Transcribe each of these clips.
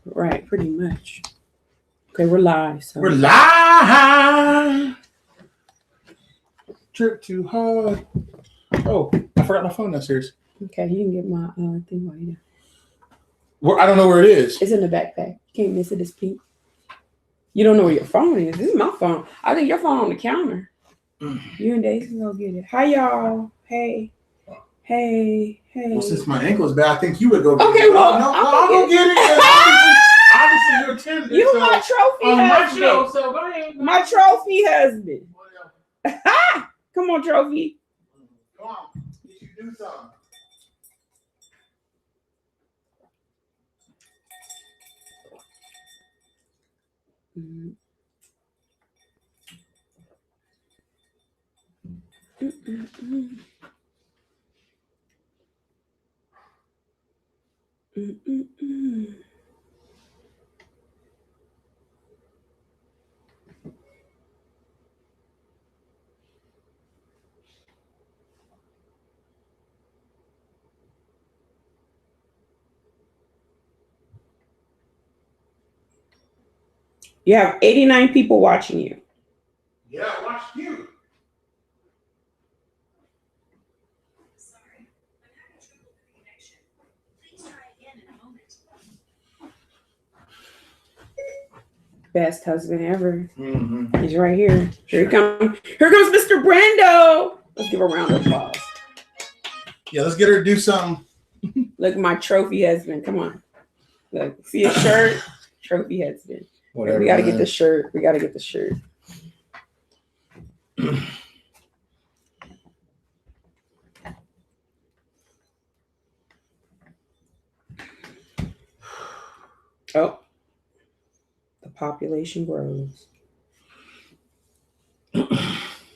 Right, pretty much. Okay, we're live. So. We're live. Trip too hard. Oh, I forgot my phone downstairs. Okay, you can get my thing while you're there. I don't know where it is. It's in the backpack. You can't miss it. It's pink. You don't know where your phone is. This is my phone. I think your phone on the counter. You and Daisy go get it. Hi, y'all. Hey. Well, since my ankle is bad, I think you would go. Okay, well, I'll go get it. Obviously, you're tender. You my trophy husband. My show, so go ahead. My trophy husband. Come on, trophy. Come on, you should do something. You have 89 people watching you. Yeah, watch you. Sorry, I'm having trouble with the connection. Please try again in a moment. Best husband ever. Mm-hmm. He's right here. Here he comes. Here comes Mr. Brando. Let's give a round of applause. Yeah, let's get her to do something. Look, my trophy husband. Come on. Look, see his shirt? Trophy husband. Whatever, we got to get the shirt. We got to get the shirt. Oh, the population grows.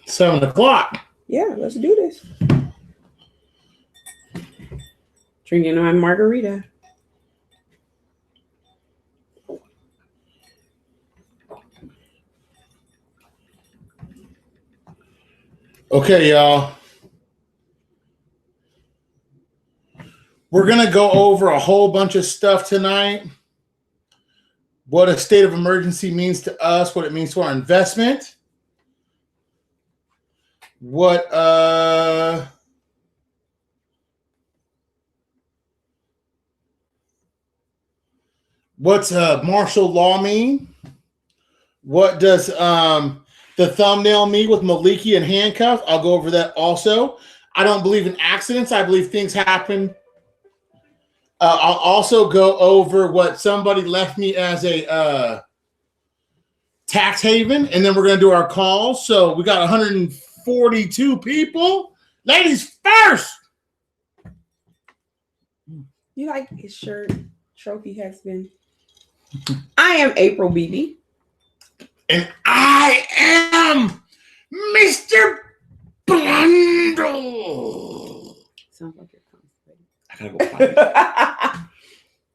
7 o'clock. Yeah, let's do this. Drinking my margarita. Okay, y'all. We're going to go over a whole bunch of stuff tonight. What a state of emergency means to us, what it means to our investment. What's martial law mean? What does the thumbnail mean with Maliki and handcuffs? I'll go over that also. I don't believe in accidents. I believe things happen. I'll also go over what somebody left me as a tax haven, and then we're going to do our calls. So we got 142 people. Ladies first. You like his shirt? Trophy husband. I am April BB. And I am Mr. Brando. Sounds like you're constipated. I gotta go find it.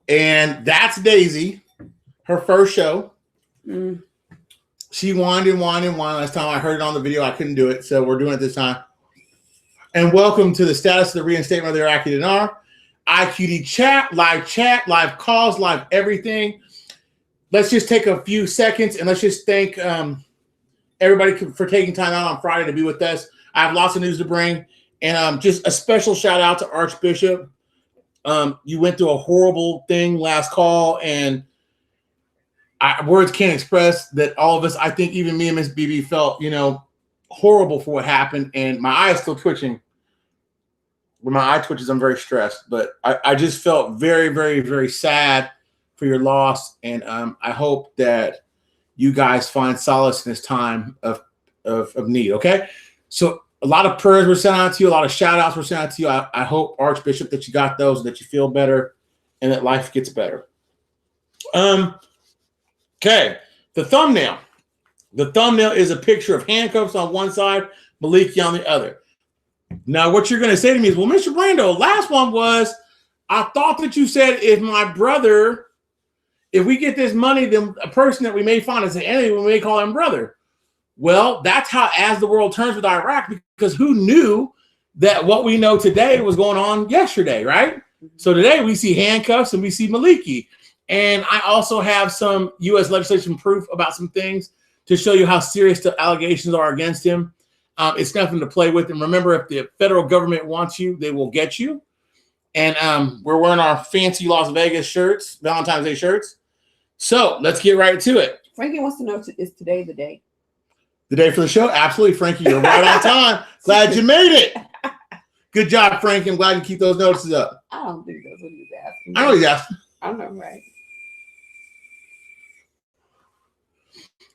And that's Daisy, her first show. She whined and whined and whined. Last time I heard it on the video, I couldn't do it. So we're doing it this time. And welcome to the status of the reinstatement of the Iraqi Dinar IQD chat, live calls, live everything. Let's just take a few seconds and let's just thank everybody for taking time out on Friday to be with us. I have lots of news to bring. And just a special shout out to Archbishop. You went through a horrible thing last call, and words can't express that all of us, I think even me and Miss BB felt, horrible for what happened. And my eye is still twitching. When my eye twitches, I'm very stressed. But I just felt very, very, very sad for your loss, and I hope that you guys find solace in this time of need. Okay, so a lot of prayers were sent out to you, a lot of shout outs were sent out to you. I hope, Archbishop, that you got those, that you feel better, and that life gets better. Okay, the thumbnail is a picture of handcuffs on one side, Maliki on the other. Now, what you're going to say to me is, well, Mr. Brando, last one was, I thought that you said if we get this money, then a person that we may find as an enemy, we may call him brother. Well, that's how, as the world turns with Iraq, because who knew that what we know today was going on yesterday, right? So today we see handcuffs and we see Maliki. And I also have some U.S. legislation proof about some things to show you how serious the allegations are against him. It's nothing to play with. And remember, if the federal government wants you, they will get you. And we're wearing our fancy Las Vegas shirts, Valentine's Day shirts. So let's get right to it. Frankie wants to know, is today the day? The day for the show? Absolutely, Frankie. You're right on time. Glad you made it. Good job, Frankie. I'm glad you keep those notices up. I don't think that's what he was asking. I know he's asking. I know, right?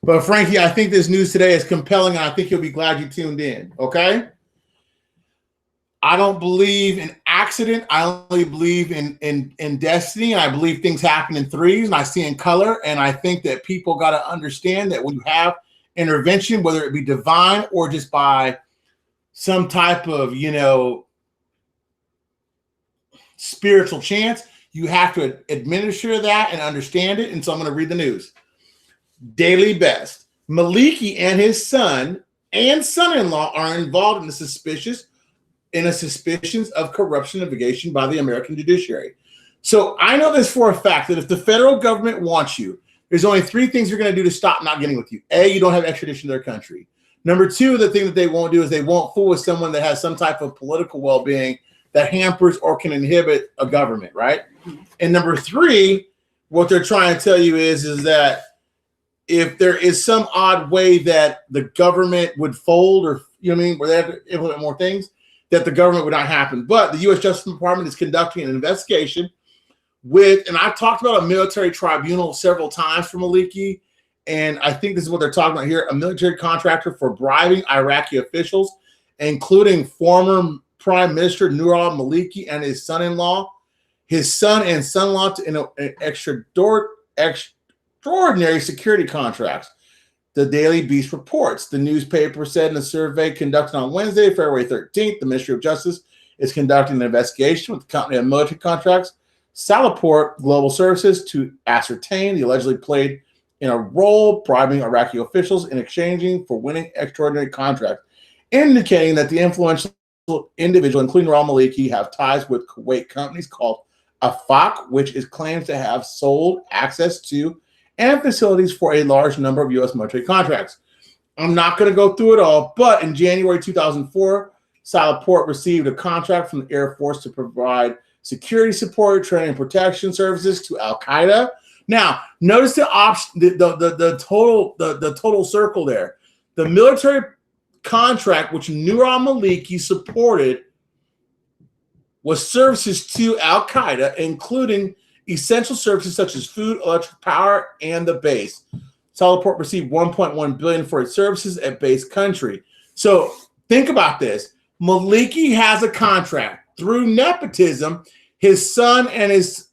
But Frankie, I think this news today is compelling, and I think you'll be glad you tuned in, okay? I don't believe in accident. I only believe in destiny, and I believe things happen in threes, and I see in color, and I think that people got to understand that when you have intervention, whether it be divine or just by some type of, spiritual chance, you have to administer that and understand it. And so I'm going to read the news. Daily Best. Maliki and his son and son-in-law are involved in suspicions of corruption investigation by the American judiciary. So I know this for a fact that if the federal government wants you, there's only three things you're going to do to stop not getting with you. A, you don't have extradition to their country. Number two, the thing that they won't do is they won't fool with someone that has some type of political well-being that hampers or can inhibit a government, right? And number three, what they're trying to tell you is that if there is some odd way that the government would fold or, where they have to implement more things, that the government would not happen. But the U.S. Justice Department is conducting an investigation and I've talked about a military tribunal several times for Maliki, and I think this is what they're talking about here, a military contractor for bribing Iraqi officials, including former Prime Minister Nur al-Maliki and his son-in-law, his son and son-in-law in extraordinary security contracts. The Daily Beast reports. The newspaper said in a survey conducted on Wednesday, February 13th, the Ministry of Justice is conducting an investigation with the company of military contracts, Salaport Global Services, to ascertain the allegedly played in a role bribing Iraqi officials in exchanging for winning extraordinary contracts, indicating that the influential individual, including Nur al-Maliki, have ties with Kuwait companies called Afaq, which is claims to have sold access to and facilities for a large number of U.S. military contracts. I'm not going to go through it all, but in January 2004, Salaport received a contract from the Air Force to provide security support, training, and protection services to Al-Qaeda. Now, notice the total circle there. The military contract which Nur al-Maliki supported was services to Al-Qaeda, including essential services such as food, electric power, and the base. Salaport received $1.1 billion for its services at base country. So think about this. Maliki has a contract through nepotism. His son and his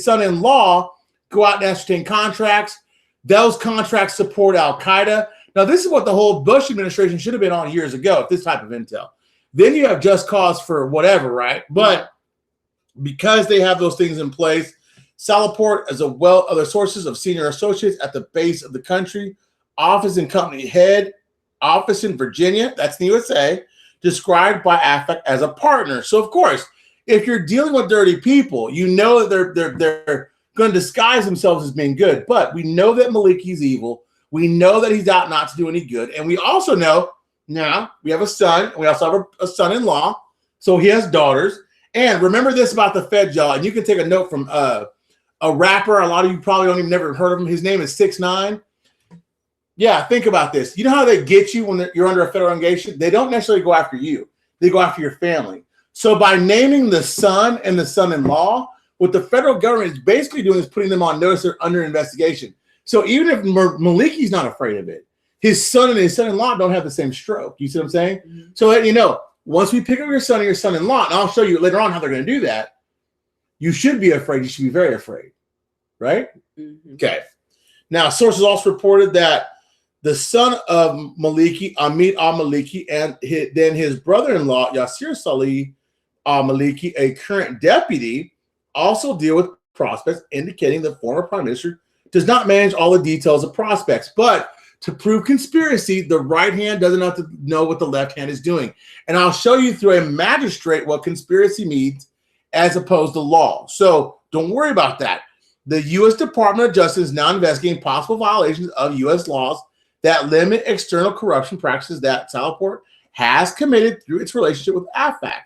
son-in-law go out and ascertain contracts. Those contracts support Al-Qaeda. Now, this is what the whole Bush administration should have been on years ago, this type of intel. Then you have just cause for whatever, right? But because they have those things in place, Salaport, as well other sources of senior associates at the base of the country, office and company head, office in Virginia, that's in the USA, described by AFAC as a partner. So, of course, if you're dealing with dirty people, you know that they're going to disguise themselves as being good. But we know that Maliki's evil. We know that he's out not to do any good. And we also know now we have a son. And we also have a son-in-law. So he has daughters. And remember this about the Fed, y'all. And you can take a note from a rapper. A lot of you probably don't even never heard of him. His name is 6ix9ine. Yeah, think about this. You know how they get you when you're under a federal engagement? They don't necessarily go after you. They go after your family. So by naming the son and the son-in-law, what the federal government is basically doing is putting them on notice they're under investigation. So even if Maliki's not afraid of it, his son and his son-in-law don't have the same stroke. You see what I'm saying? Mm-hmm. So that you know, once we pick up your son and your son-in-law, and I'll show you later on how they're going to do that, you should be afraid. You should be very afraid. Right? Mm-hmm. Okay. Now, sources also reported that the son of Maliki, Amit al-Maliki, and then his brother-in-law, Yasir Salih al-Maliki, a current deputy, also deal with prospects, indicating the former prime minister does not manage all the details of prospects. But to prove conspiracy, the right hand doesn't have to know what the left hand is doing. And I'll show you through a magistrate what conspiracy means as opposed to law. So don't worry about that. The U.S. Department of Justice is now investigating possible violations of U.S. laws that limit external corruption practices that Salaport has committed through its relationship with AFAC.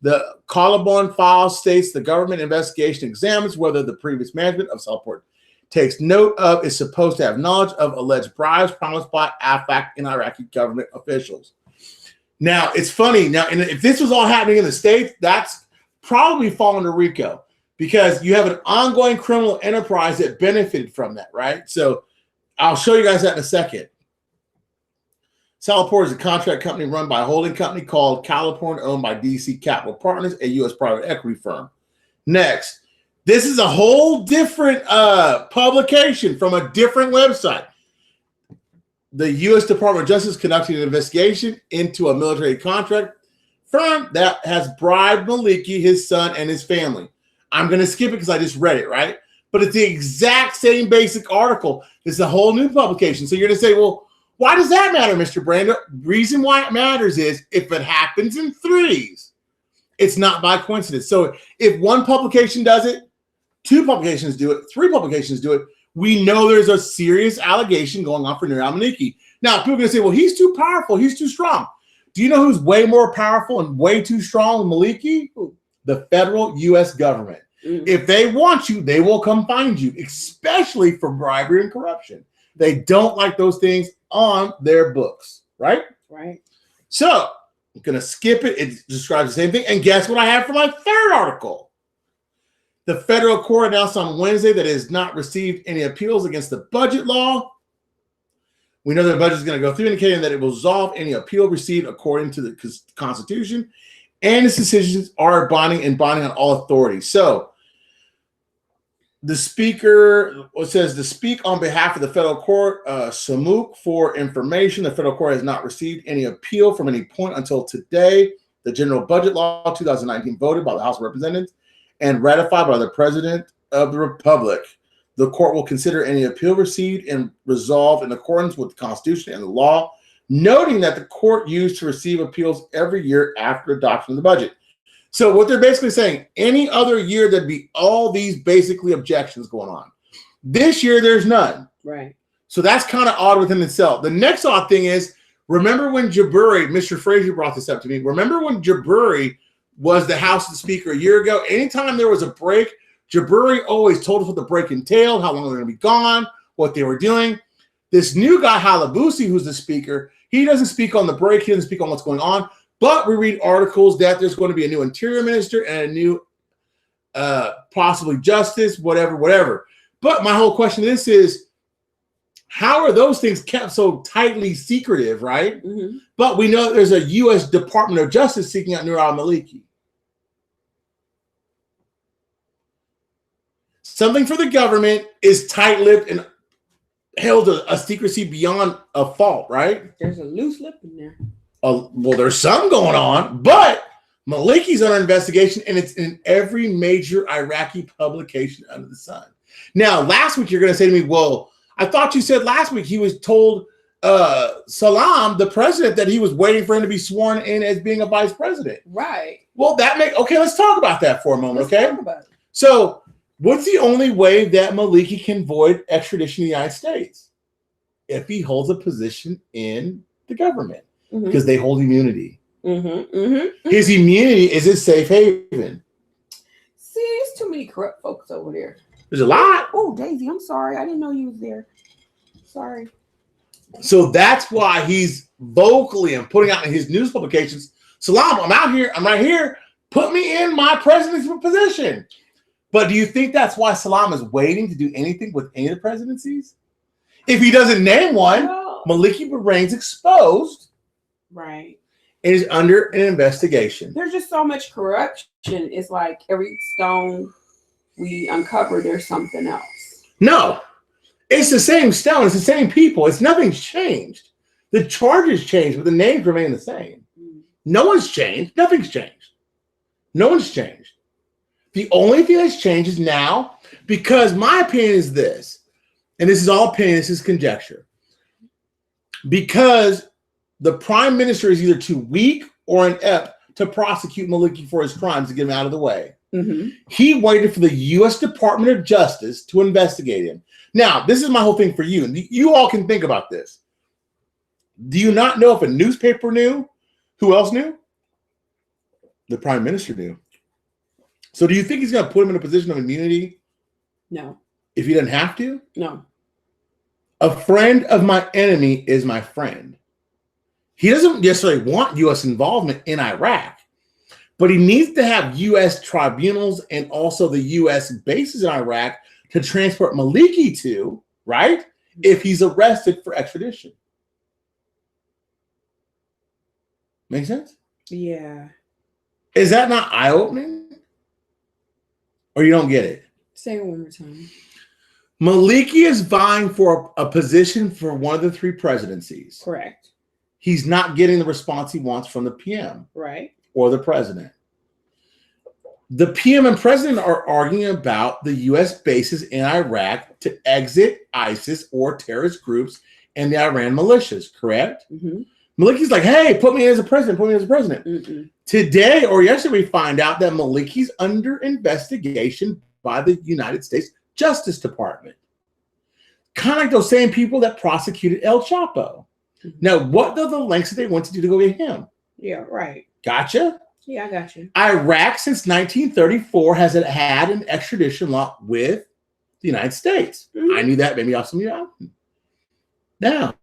The Collarbone file states the government investigation examines whether the previous management of Salaport takes note of is supposed to have knowledge of alleged bribes promised by AFAC and Iraqi government officials. Now, it's funny. Now, if this was all happening in the States, that's probably fall under RICO because you have an ongoing criminal enterprise that benefited from that, right? So I'll show you guys that in a second. Salaport is a contract company run by a holding company called Caliporn, owned by DC Capital Partners, a U.S. private equity firm. Next, this is a whole different publication from a different website. The U.S. Department of Justice conducted an investigation into a military contract firm that has bribed Maliki, his son, and his family. I'm going to skip it because I just read it, right? But it's the exact same basic article. It's a whole new publication. So you're going to say, well, why does that matter, Mr. Brando? Reason why it matters is if it happens in threes, it's not by coincidence. So if one publication does it, two publications do it, three publications do it, we know there's a serious allegation going on for Nur al-Maliki. Now, people are going to say, well, he's too powerful. He's too strong. Do you know who's way more powerful and way too strong than Maliki? The federal U.S. government. Mm-hmm. If they want you, they will come find you, especially for bribery and corruption. They don't like those things on their books, right? Right. So I'm going to skip it. It describes the same thing. And guess what I have for my third article? The federal court announced on Wednesday that it has not received any appeals against the budget law. We know that the budget is going to go through, indicating that it will resolve any appeal received according to the Constitution, and its decisions are binding on all authorities. So the speaker says to speak on behalf of the federal court, Samuk, for information. The federal court has not received any appeal from any point until today. The general budget law 2019 voted by the House of Representatives and ratified by the President of the Republic. The court will consider any appeal received and resolve in accordance with the Constitution and the law, noting that the court used to receive appeals every year after adoption of the budget. So what they're basically saying, any other year there'd be all these basically objections going on. This year there's none. Right. So that's kind of odd within itself. The next odd thing is, remember when Jabburi, Mr. Frazier brought this up to me. Remember when Jabburi was the House Speaker a year ago? Anytime there was a break, Jabburi always told us what the break entailed, how long they were going to be gone, what they were doing. This new guy, Halabusi, who's the Speaker, he doesn't speak on the break. He doesn't speak on what's going on. But we read articles that there's going to be a new Interior Minister and a new possibly Justice, whatever. But my whole question to this is, how are those things kept so tightly secretive, right? Mm-hmm. But we know there's a U.S. Department of Justice seeking out Nur al-Maliki. Something for the government is tight-lipped and held a secrecy beyond a fault, right? There's a loose lip in there. Well, there's some going on, but Maliki's under investigation, and it's in every major Iraqi publication under the sun. Now, last week, you're going to say to me, well, I thought you said last week he was told Salam, the president, that he was waiting for him to be sworn in as being a vice president. Right. Well, okay, let's talk about that for a moment, Let's okay? talk about it. So what's the only way that Maliki can void extradition in the United States? If he holds a position in the government. Because they hold immunity. His immunity is his safe haven. See, there's too many corrupt folks over there. There's a lot. Oh, Daisy, I'm sorry. I didn't know you was there. Sorry. So that's why he's vocally and putting out in his news publications, Salam, I'm out here. I'm right here. Put me in my presidency position. But do you think that's why Salam is waiting to do anything with any of the presidencies? If he doesn't name one, Maliki remains exposed. Right. It is under an investigation. There's just so much corruption. It's like every stone we uncover, there's something else. No. It's the same stone. It's the same people. It's nothing's changed. The charges changed, but the names remain the same. No one's changed. Nothing's changed. No one's changed. The only thing that's changed is now, because my opinion is this, and this is all opinion, this is conjecture. Because the prime minister is either too weak or inept to prosecute Maliki for his crimes to get him out of the way. He waited for the U.S. Department of Justice to investigate him. Now, this is my whole thing for you. And you all can think about this. Do you not know if a newspaper knew? Who else knew? The prime minister knew. So do you think he's going to put him in a position of immunity? No. If he doesn't have to? No. A friend of my enemy is my friend. He doesn't necessarily want U.S. involvement in Iraq, but he needs to have U.S. tribunals and also the U.S. bases in Iraq to transport Maliki to, right? If he's arrested for extradition. Make sense? Yeah. Is that not eye-opening? Or you don't get it? Say it one more time. Maliki is vying for a position for one of the 3 presidencies. Correct. He's not getting the response he wants from the PM. Right. Or the president. The PM and president are arguing about the U.S. bases in Iraq to exit ISIS or terrorist groups and the Iran militias, correct? Maliki's like, hey, put me as a president, put me as a president. Today or yesterday, we find out that Maliki's under investigation by the United States Justice Department. Kind of like those same people that prosecuted El Chapo. Now, what are the lengths that they went to do to go get him? Yeah, right. Gotcha. Yeah, I got you. Iraq, since 1934, has had an extradition law with the United States. I knew that. Maybe I'll some of you out. Now,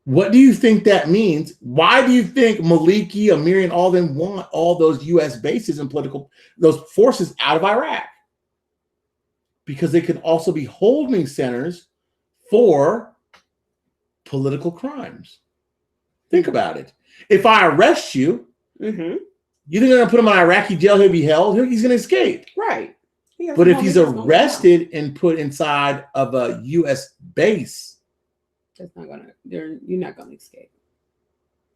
what do you think that means? Why do you think Maliki, Amiri, and all them want all those U.S. bases and those forces out of Iraq? Because they can also be holding centers for political crimes. Think about it. If I arrest you, you think they're going to put him in Iraqi jail, he'll be held? He's going to escape. Right. But if he's arrested and put inside of a U.S. base, that's not gonna. You're not gonna escape.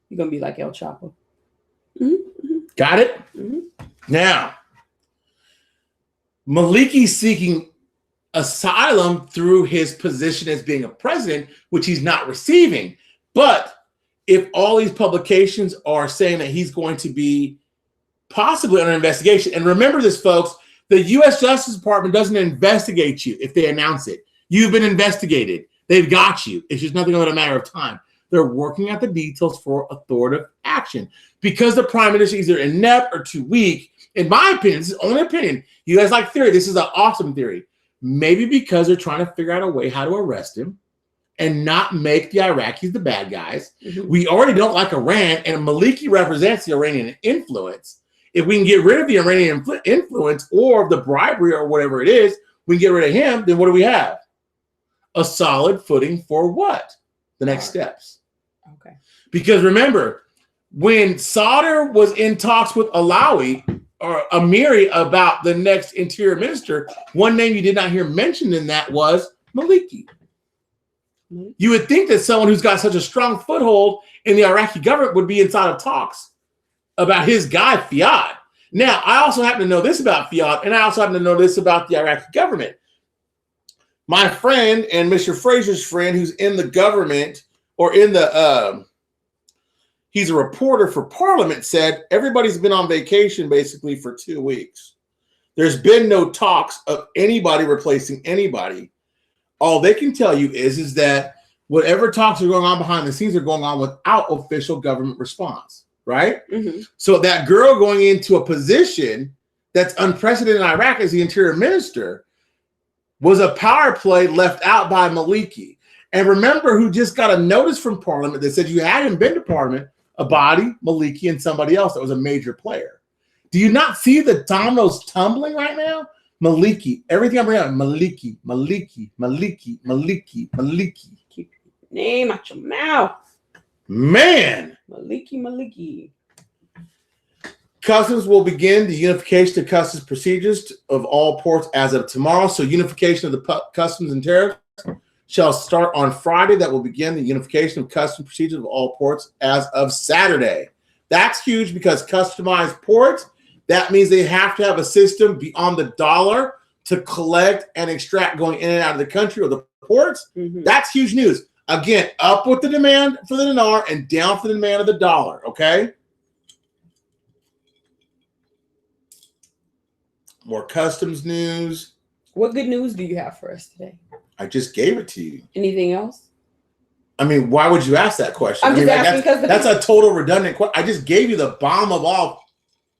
You're gonna be like El Chapo. Got it? Now, Maliki's seeking asylum through his position as being a president, which he's not receiving. But if all these publications are saying that he's going to be possibly under investigation, and remember this, folks, the U.S. Justice Department doesn't investigate you if they announce it. You've been investigated. They've got you. It's just nothing but a matter of time. They're working out the details for authoritative action. Because the prime minister is either inept or too weak, in my opinion, this is only opinion. You guys like theory. This is an awesome theory. Maybe because they're trying to figure out a way how to arrest him and not make the Iraqis the bad guys. We already don't like Iran, and Maliki represents the Iranian influence. If we can get rid of the Iranian influence or the bribery or whatever it is, we can get rid of him, then what do we have? A solid footing for what? The next steps. Okay. Because remember, when Sadr was in talks with Alawi or Amiri about the next interior minister, one name you did not hear mentioned in that was Maliki. You would think that someone who's got such a strong foothold in the Iraqi government would be inside of talks about his guy, Fiat. Now, I also happen to know this about Fiat, and I also happen to know this about the Iraqi government. My friend and Mr. Fraser's friend, who's in the government or in the, he's a reporter for Parliament, said everybody's been on vacation basically for 2 weeks. There's been no talks of anybody replacing anybody. All they can tell you is that whatever talks are going on behind the scenes are going on without official government response, right? So that girl going into a position that's unprecedented in Iraq as the interior minister was a power play left out by Maliki. And remember who just got a notice from Parliament that said you hadn't been to Parliament, a body, Maliki, and somebody else that was a major player. Do you not see the dominoes tumbling right now? Maliki, everything I'm reading, Maliki, Maliki, Maliki, Maliki, Maliki. Keep your name out your mouth. Man. Maliki. Customs will begin the unification of customs procedures of all ports as of tomorrow. So unification of the customs and tariffs shall start on Friday. That will begin the unification of customs procedures of all ports as of Saturday. That's huge because customized ports, that means they have to have a system beyond the dollar to collect and extract going in and out of the country or the ports. That's huge news. Again, up with the demand for the dinar and down for the demand of the dollar, okay? more customs news. What good news do you have for us today? I just gave it to you. Anything else? I mean, why would you ask that question? I'm just asking because that's a total redundant question. I just gave you the bomb of all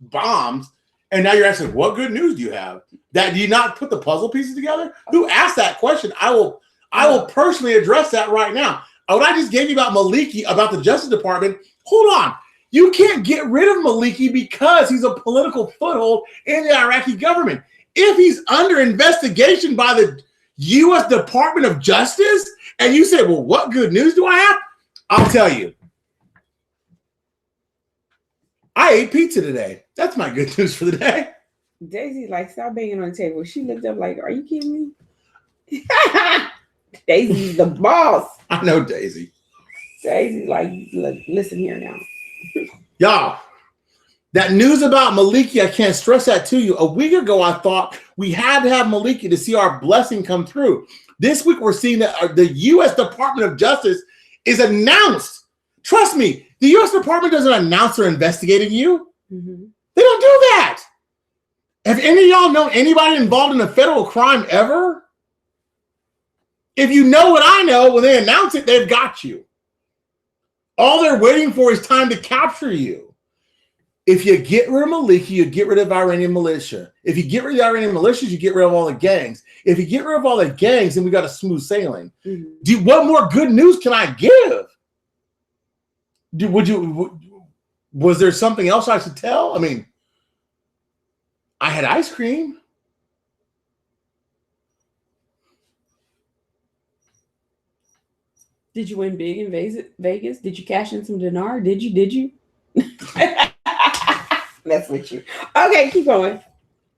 bombs, and now you're asking, what good news do you have? That do you not put the puzzle pieces together? Who asked that question? I will personally address that right now. What I just gave you about Maliki, about the Justice Department, hold on. You can't get rid of Maliki because he's a political foothold in the Iraqi government. If he's under investigation by the U.S. Department of Justice, and you say, well, what good news do I have? I'll tell you. I ate pizza today. That's my good news for the day. Daisy, like, stop banging on the table. She looked up like, are you kidding me? Daisy's the boss. I know Daisy. Daisy, like, look, listen here now. Y'all, that news about Maliki, I can't stress that to you. A week ago, I thought we had to have Maliki to see our blessing come through. This week, we're seeing that the U.S. Department of Justice is announced. Trust me, the U.S. Department doesn't announce they're investigating you. Mm-hmm. They don't do that. Have any of y'all known anybody involved in a federal crime ever? If you know what I know, when they announce it, they've got you. All they're waiting for is time to capture you. If you get rid of Maliki, you get rid of Iranian militia. If you get rid of the Iranian militias, you get rid of all the gangs. If you get rid of all the gangs, then we got a smooth sailing. Mm-hmm. What more good news can I give? Was there something else I should tell? I mean, I had ice cream. Did you win big in Vegas? Did you cash in some dinar? Did you? That's with you. Okay, keep going.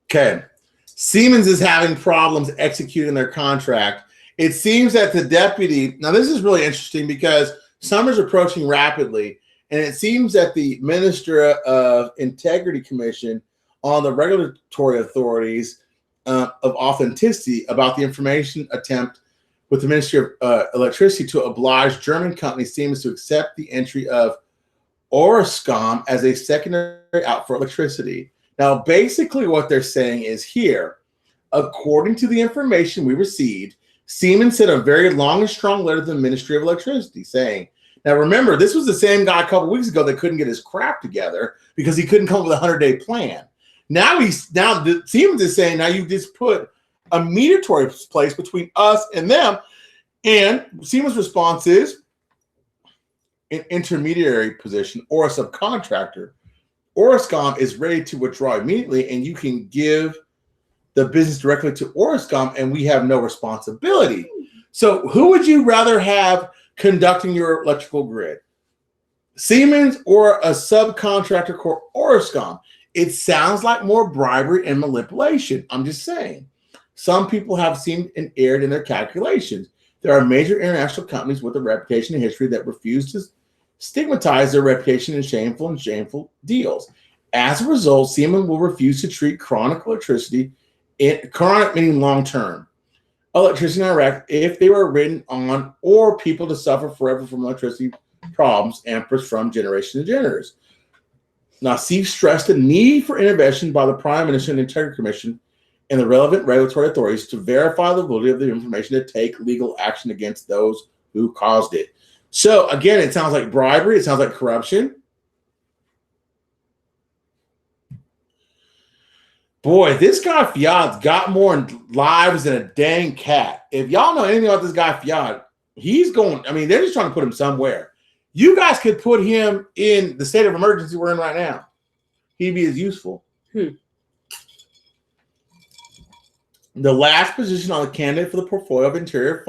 Okay. Siemens is having problems executing their contract. It seems that the deputy, now this is really interesting because summer's approaching rapidly, and it seems that the Minister of Integrity Commission on the regulatory authorities of authenticity about the information attempt with the Ministry of Electricity to oblige German company Siemens to accept the entry of Orascom as a secondary out for electricity. Now, basically what they're saying is here, according to the information we received, Siemens sent a very long and strong letter to the Ministry of Electricity saying, now remember, this was the same guy a couple weeks ago that couldn't get his crap together because he couldn't come up with a 100-day plan. Now Siemens is saying, now you just put a mediatory place between us and them. And Siemens' response is, an intermediary position or a subcontractor, Orascom is ready to withdraw immediately, and you can give the business directly to Orascom, and we have no responsibility. So who would you rather have conducting your electrical grid? Siemens or a subcontractor called Orascom? It sounds like more bribery and manipulation. I'm just saying. Some people have seen and erred in their calculations. There are major international companies with a reputation and history that refuse to stigmatize their reputation in shameful deals. As a result, Siemens will refuse to treat chronic electricity, chronic meaning long-term, electricity in Iraq if they were written on or people to suffer forever from electricity problems amperes from generation to generators. Nassif stressed the need for intervention by the Prime Minister and the Integrity Commission and the relevant regulatory authorities to verify the validity of the information to take legal action against those who caused it. So again, it sounds like bribery. It sounds like corruption. Boy, this guy Fiad's got more lives than a dang cat. If y'all know anything about this guy Fiad, he's going, I mean, they're just trying to put him somewhere. You guys could put him in the state of emergency we're in right now. He'd be as useful. The last position on the candidate for the portfolio of Interior,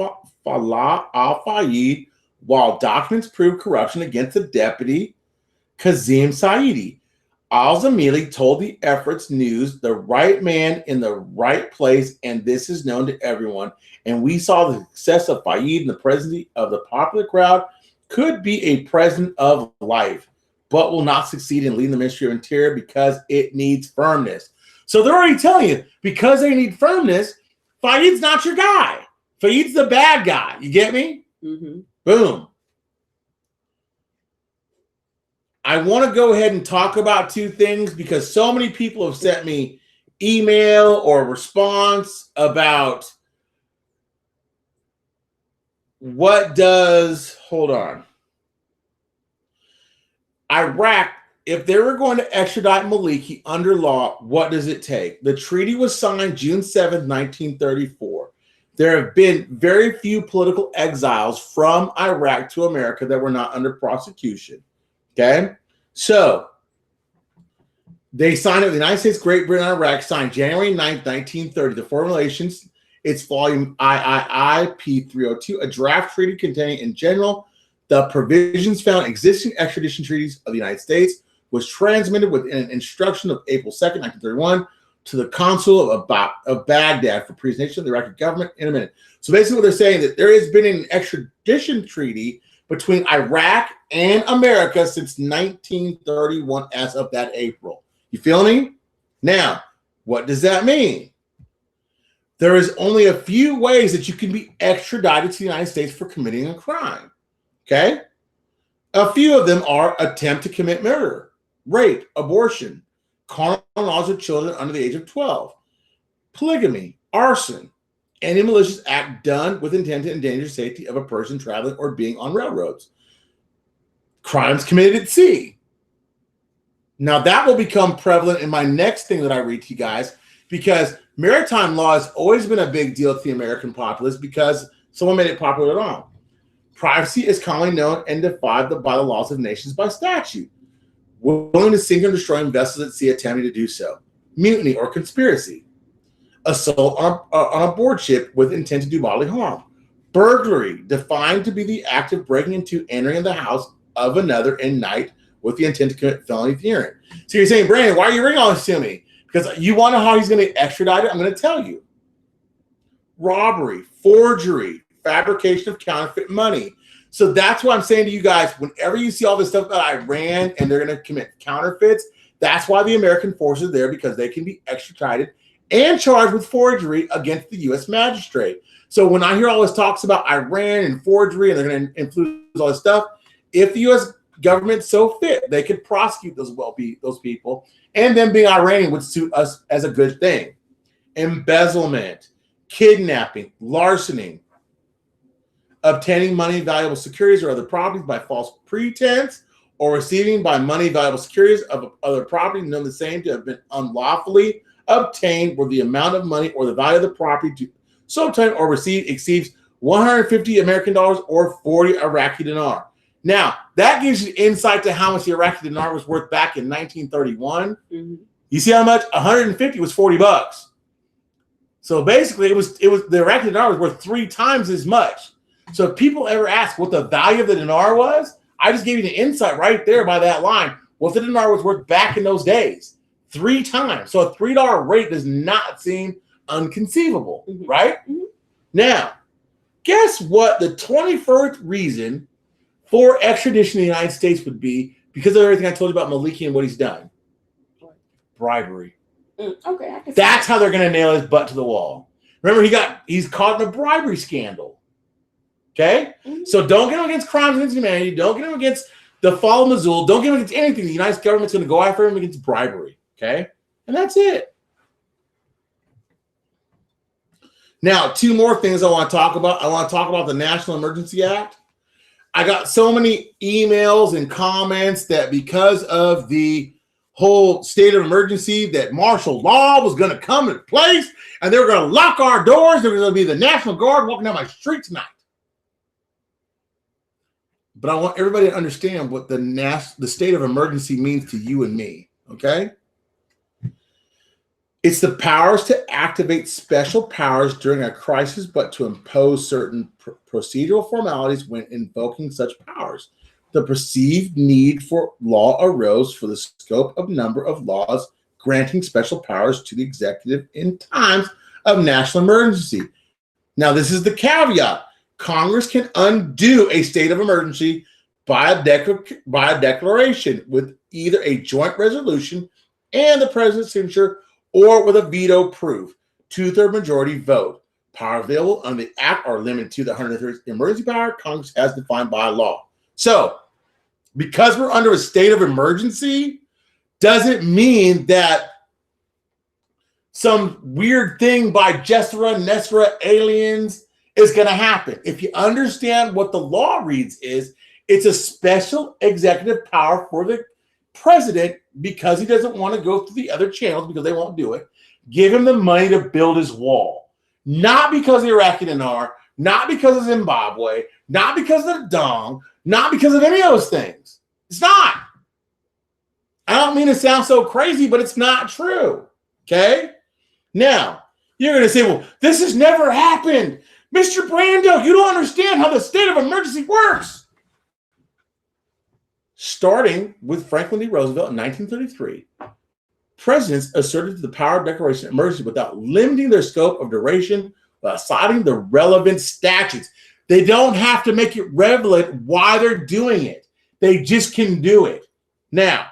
Falah Al-Fayed, while documents prove corruption against the deputy, Kazim Saidi. Al-Zamili told the Efforts News, the right man in the right place, and this is known to everyone. And we saw the success of Fayed and the presidency of the popular crowd could be a president of life, but will not succeed in leading the Ministry of Interior because it needs firmness. So they're already telling you, because they need firmness, Fayed's not your guy. Fayed's the bad guy. You get me? Mm-hmm. Boom. I want to go ahead and talk about two things because so many people have sent me email or response about hold on. Iraq, if they were going to extradite Maliki under law, what does it take? The treaty was signed June 7th, 1934. There have been very few political exiles from Iraq to America that were not under prosecution. Okay? So, they signed it. The United States, Great Britain, and Iraq signed January 9th, 1930. The formulations, it's volume III P302, a draft treaty containing, in general, the provisions found in existing extradition treaties of the United States, was transmitted with an instruction of April 2nd, 1931, to the consul of Baghdad for presentation of the Iraqi government in a minute. So basically what they're saying that there has been an extradition treaty between Iraq and America since 1931 as of that April. You feel me? Now, what does that mean? There is only a few ways that you can be extradited to the United States for committing a crime. Okay? A few of them are attempt to commit murder, rape, abortion, carnal knowledge of children under the age of 12, polygamy, arson, any malicious act done with intent to endanger the safety of a person traveling or being on railroads, crimes committed at sea. Now, that will become prevalent in my next thing that I read to you guys, because maritime law has always been a big deal to the American populace because someone made it popular at all. Privacy is commonly known and defined by the laws of nations by statute. Willing to sink or destroy vessels at sea attempting to do so. Mutiny or conspiracy. Assault on a board ship with intent to do bodily harm. Burglary, defined to be the act of breaking into, entering the house of another in night with the intent to commit felony hearing. So you're saying, Brandon, why are you reading all this to me? Because you want to know how he's going to extradite it? I'm going to tell you. Robbery, forgery, fabrication of counterfeit money. So that's what I'm saying to you guys. Whenever you see all this stuff about Iran and they're going to commit counterfeits, that's why the American forces are there, because they can be extradited and charged with forgery against the U.S. magistrate. So when I hear all this talks about Iran and forgery and they're going to influence all this stuff, if the U.S. government so fit, they could prosecute those people, and them being Iranian would suit us as a good thing. Embezzlement, kidnapping, larceny, obtaining money, valuable securities, or other properties by false pretense, or receiving by money, valuable securities of other property known the same to have been unlawfully obtained, where the amount of money or the value of the property to so obtain or receive exceeds 150 American dollars or 40 Iraqi dinar. Now, that gives you insight to how much the Iraqi dinar was worth back in 1931. Mm-hmm. You see how much? 150 was $40. So basically, it was the Iraqi dinar was worth 3 times as much. So if people ever ask what the value of the dinar was, I just gave you the insight right there by that line. What the dinar was worth back in those days. 3 times. So a $3 rate does not seem unconceivable, mm-hmm. right? Mm-hmm. Now, guess what the 21st reason for extradition in the United States would be, because of everything I told you about Maliki and what he's done? Bribery. Okay. That's how they're going to nail his butt to the wall. Remember, he's caught in a bribery scandal. Okay? Mm-hmm. So don't get him against crimes against humanity. Don't get him against the fall of Mosul. Don't get him against anything. The United States government's going to go after him against bribery. Okay? And that's it. Now, 2 more things I want to talk about. I want to talk about the National Emergency Act. I got so many emails and comments that because of the whole state of emergency, that martial law was going to come into place and they were going to lock our doors. There was going to be the National Guard walking down my street tonight. But I want everybody to understand what the state of emergency means to you and me, okay? It's the powers to activate special powers during a crisis, but to impose certain procedural formalities when invoking such powers. The perceived need for law arose for the scope of number of laws granting special powers to the executive in times of national emergency. Now, this is the caveat. Congress can undo a state of emergency by a declaration with either a joint resolution and the president's signature, or with a veto proof, 2/3 majority vote. Power available under the act are limited to the 130th emergency power Congress has defined by law. So, because we're under a state of emergency, doesn't mean that some weird thing by Jessera, Nesra, aliens is going to happen. If you understand what the law reads is, it's a special executive power for the president because he doesn't want to go through the other channels because they won't do it. Give him the money to build his wall. Not because of Iraqi Dinar, not because of Zimbabwe, not because of the Dong, not because of any of those things. It's not. I don't mean to sound so crazy, but it's not true. Okay? Now, you're going to say, well, this has never happened. Mr. Brando, you don't understand how the state of emergency works. Starting with Franklin D. Roosevelt in 1933, presidents asserted the power of declaration of emergency without limiting their scope of duration by citing the relevant statutes. They don't have to make it relevant why they're doing it. They just can do it. Now,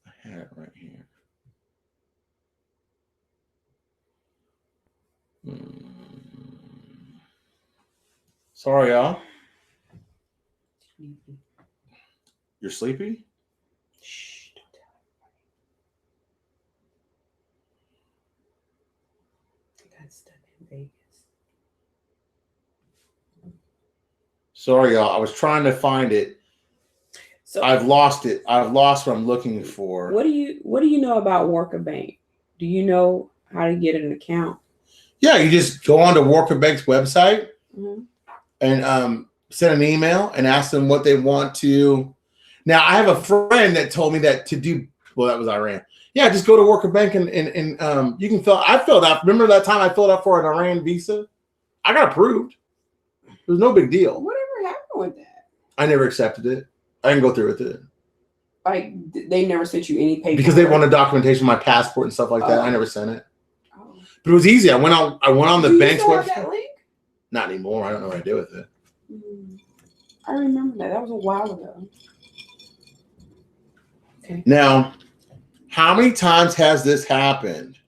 I had it right here. Sorry, y'all. You're sleepy? Shh, don't tell anybody. I got stuck in Vegas. Sorry, y'all. I was trying to find it. So I've lost it. I've lost what I'm looking for. What do you know about Worker Bank? Do you know how to get an account? Yeah, you just go on to Worker Bank's website and send an email and ask them what they want to. Now, I have a friend that told me that to do. Well, that was Iran. Yeah, just go to Worker Bank and you can fill. I filled out. Remember that time I filled out for an Iran visa? I got approved. It was no big deal. Whatever happened with that? I never accepted it. I didn't go through with it. Like they never sent you any paper because they wanted documentation, my passport and stuff like that. I never sent it. Oh. But it was easy. I went on the bank's website. That link? Not anymore. I don't know what I did with it. I remember that. That was a while ago. Okay. Now, how many times has this happened?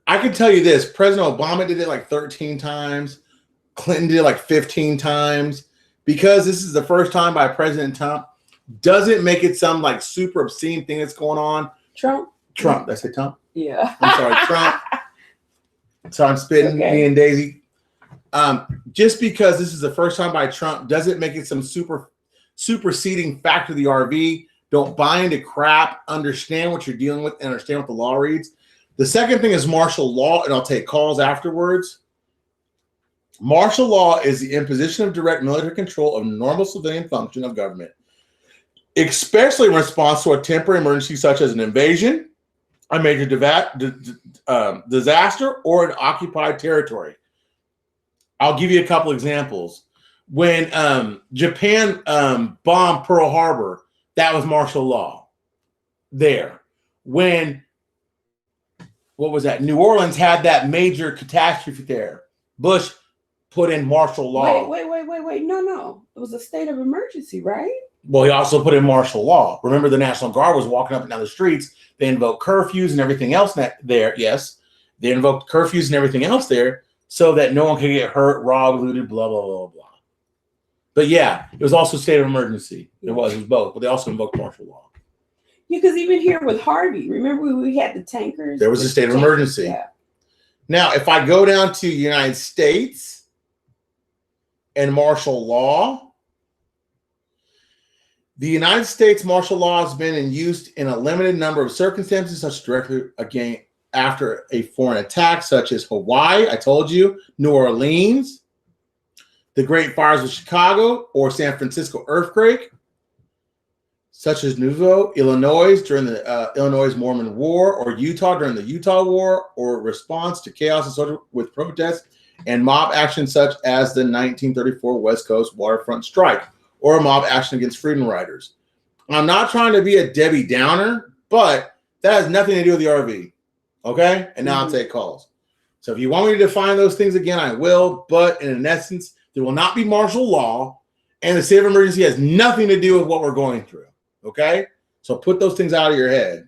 I can tell you this. President Obama did it like 13 times. Clinton did it like 15 times. Because this is the first time by President Trump, doesn't make it some like super obscene thing that's going on. Trump. Did I say Trump? Yeah. I'm sorry, Trump. So I'm spitting, me and Daisy. Just because this is the first time by Trump doesn't make it some superseding fact of the RV. Don't buy into crap. Understand what you're dealing with and understand what the law reads. The second thing is martial law, and I'll take calls afterwards. Martial law is the imposition of direct military control of normal civilian function of government, especially in response to a temporary emergency such as an invasion, a major disaster, or an occupied territory. I'll give you a couple examples. When Japan bombed Pearl Harbor, that was martial law there. When, what was that? New Orleans had that major catastrophe there. Bush put in martial law. Wait. No. It was a state of emergency, right? Well, he also put in martial law. Remember, the National Guard was walking up and down the streets. They invoked curfews and everything else there. Yes, they invoked curfews and everything else there so that no one could get hurt, robbed, looted, blah, blah, blah, blah. But yeah, it was also a state of emergency. It was both, but they also invoked martial law. Yeah, because even here with Harvey, remember we had the tankers? There was a state of emergency. Yeah. Now, if I go down to the United States and martial law, the United States martial law has been used in a limited number of circumstances, such as directly again after a foreign attack, such as Hawaii, I told you, New Orleans, the Great Fires of Chicago, or San Francisco earthquake, such as Nuevo, Illinois during the Illinois Mormon War, or Utah during the Utah War, or response to chaos associated with protests and mob action such as the 1934 West Coast waterfront strike, or a mob action against freedom riders. I'm not trying to be a Debbie Downer, but that has nothing to do with the RV. Okay? And now I'll take calls. So if you want me to define those things again, I will. But in essence, there will not be martial law, and the state of emergency has nothing to do with what we're going through. Okay? So put those things out of your head.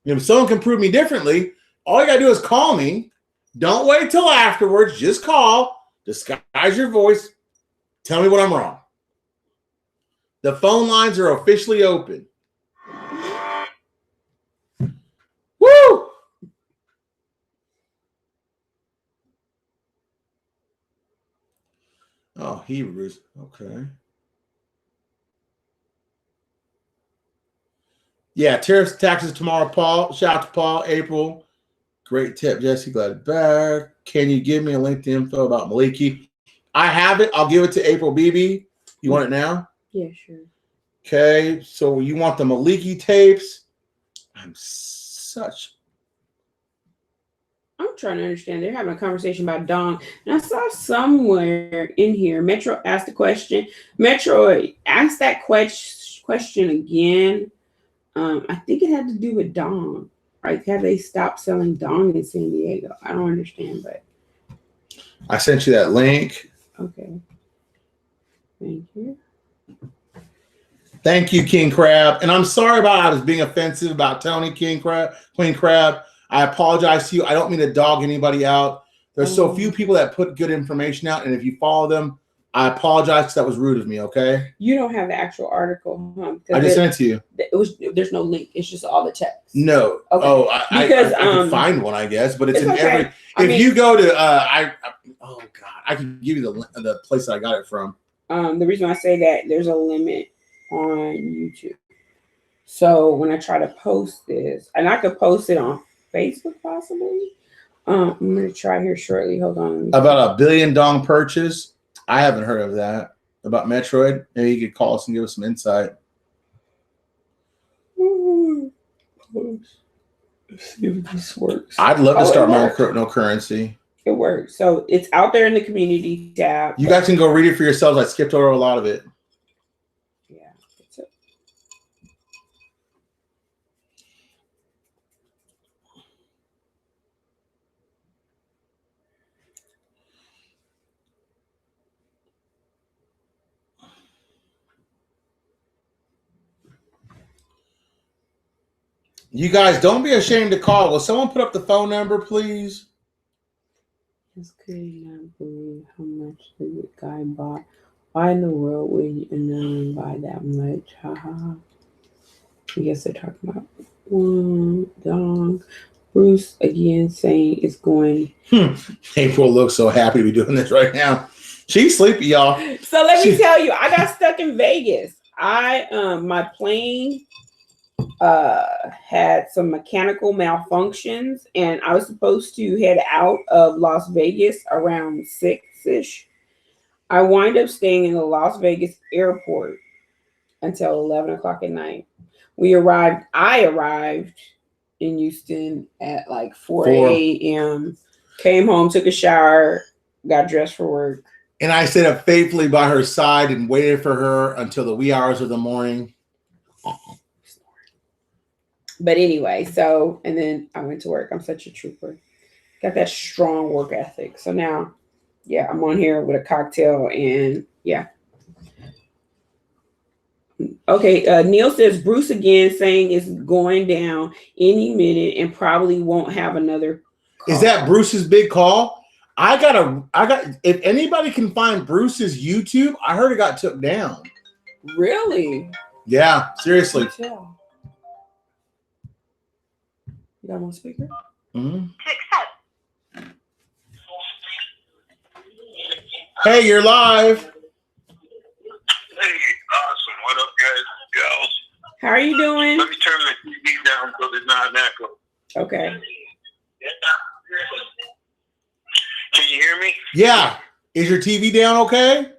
If someone can prove me differently, all you got to do is call me. Don't wait till afterwards. Just call. Disguise your voice. Tell me what I'm wrong. The phone lines are officially open. Woo! Oh, Hebrews. Okay. Yeah, tariffs, taxes tomorrow, Paul. Shout out to Paul, April. Great tip, Jesse. Glad back. Can you give me a link to info about Maliki? I have it. I'll give it to April BB. You want it now? Yeah, sure. Okay, so you want the Maliki tapes? I'm trying to understand. They're having a conversation about Dong. And I saw somewhere in here, Metro asked the question. Metro asked that question again. I think it had to do with Dong. Like, have they stopped selling Dong in San Diego? I don't understand, but. I sent you that link. Okay. Thank you. Thank you, King Crab. And I'm sorry about I was being offensive about Tony King Crab, Queen Crab. I apologize to you. I don't mean to dog anybody out. There's so few people that put good information out, and if you follow them, I apologize because that was rude of me, okay? You don't have the actual article, huh? I just sent it to you. There's no link. It's just all the text. No. Okay. Oh, I can find one, I guess, but it's in okay. every. If you go to, oh God, I can give you the place that I got it from. The reason I say that, there's a limit on YouTube. So when I try to post this, and I could post it on Facebook possibly. I'm going to try here shortly. Hold on. About $1 billion Dong purchase. I haven't heard of that. About Metroid. Maybe you could call us and give us some insight. Let's see if this works. I'd love to start my own no currency. It works. So it's out there in the community tab. You guys can go read it for yourselves. I skipped over a lot of it. Yeah. That's it. You guys, don't be ashamed to call. Will someone put up the phone number, please? Just could not believe how much the guy bought. Why in the world would anyone buy that much? Haha. I guess they're talking about Dong. Bruce again saying it's going. April looks so happy to be doing this right now. She's sleepy, y'all. So let me tell you, I got stuck in Vegas. My plane had some mechanical malfunctions, and I was supposed to head out of Las Vegas around 6-ish. I wind up staying in the Las Vegas airport until 11 o'clock at night. I arrived in Houston at like 4 a.m. Came home, took a shower, got dressed for work. And I stayed up faithfully by her side and waited for her until the wee hours of the morning. But anyway, and then I went to work. I'm such a trooper. Got that strong work ethic. So now, yeah, I'm on here with a cocktail and yeah. Okay, Neil says Bruce again saying it's going down any minute and probably won't have another call. Is that Bruce's big call? I got if anybody can find Bruce's YouTube, I heard it got took down. Really? Yeah, seriously. You got one speaker? Mm-hmm. Hey, you're live. Hey, awesome. What up, guys, gals? How are you doing? Let me turn the TV down so there's not an echo. Okay. Can you hear me? Yeah. Is your TV down okay?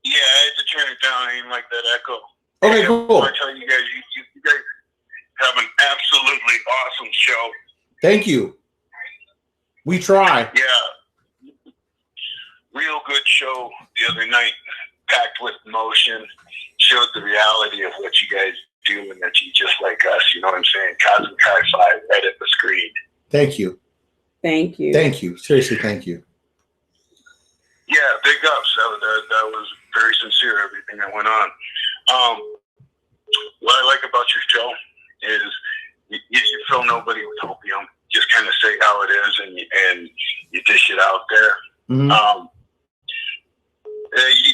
Yeah, I had to turn it down. I didn't like that echo. Okay, hey, cool. I tell you guys, you guys have an absolutely awesome show. Thank you. We try. Yeah. Real good show the other night, packed with emotion, showed the reality of what you guys do and that you just like us, you know what I'm saying? Cosmic high five right at the screen. Thank you. Thank you. Thank you. Seriously, thank you. Yeah, big ups. That was very sincere, everything that went on. What I like about your show is you fill nobody with opium. Just kind of say how it is and you dish it out there. Mm-hmm.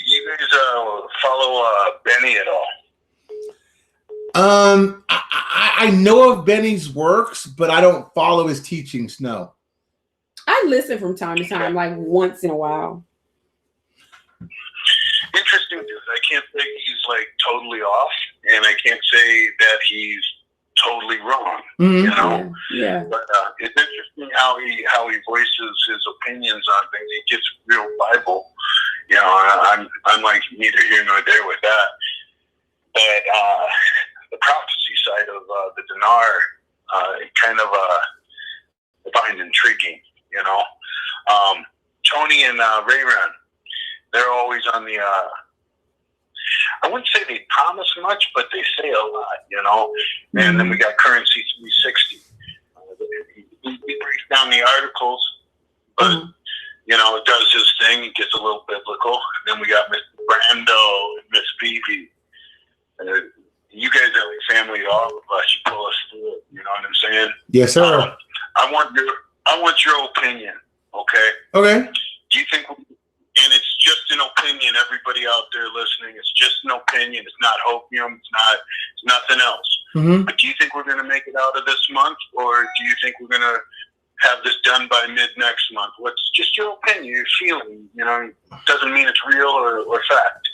You guys follow Benny at all? I know of Benny's works, but I don't follow his teachings. No. I listen from time to time, like once in a while. Interesting because I can't say he's like totally off, and I can't say that he's totally wrong. Mm-hmm. You know, yeah. But it's interesting how he voices his opinions on things. He gets real Bible. You know, I'm like neither here nor there with that. But the prophecy side of the dinar, kind of I find intriguing. You know, Tony and Rayron, they're always on the. I wouldn't say they promise much, but they say a lot, you know. And then we got Currency 360. He breaks down the articles, but you know, it does his thing. He gets a little biblical. And then we got Mr. Brando and Miss Phoebe. You guys are like family to all of us. You pull us through it. You know what I'm saying? Yes, sir. I want your opinion. Okay. Okay. Do you think? And it's just an opinion. Everybody out there listening, it's just an opinion. It's not hopium. It's nothing else. Mm-hmm. But do you think we're going to make it out of this month, or do you think we're going to have this done by mid next month? What's just your opinion, your feeling? You know, it doesn't mean it's real or fact.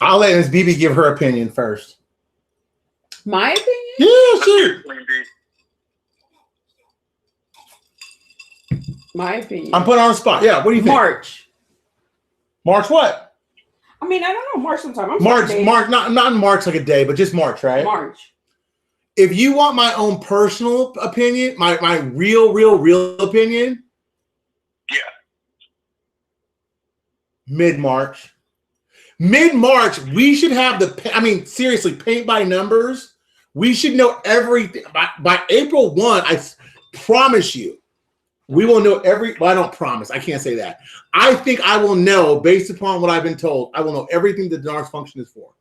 I'll let Ms. BB give her opinion first. My opinion? Yeah, sure. My opinion. I'm put on the spot. Yeah, what do you think? March what? I mean, I don't know. March sometime. March, not in March like a day, but just March, right? March. If you want my own personal opinion, my real opinion. Yeah. Mid-March. Mid-March, we should have seriously, paint by numbers. We should know everything. By April 1, I promise you, we will know well, I don't promise. I can't say that. I think I will know, based upon what I've been told, I will know everything the dinar's function is for.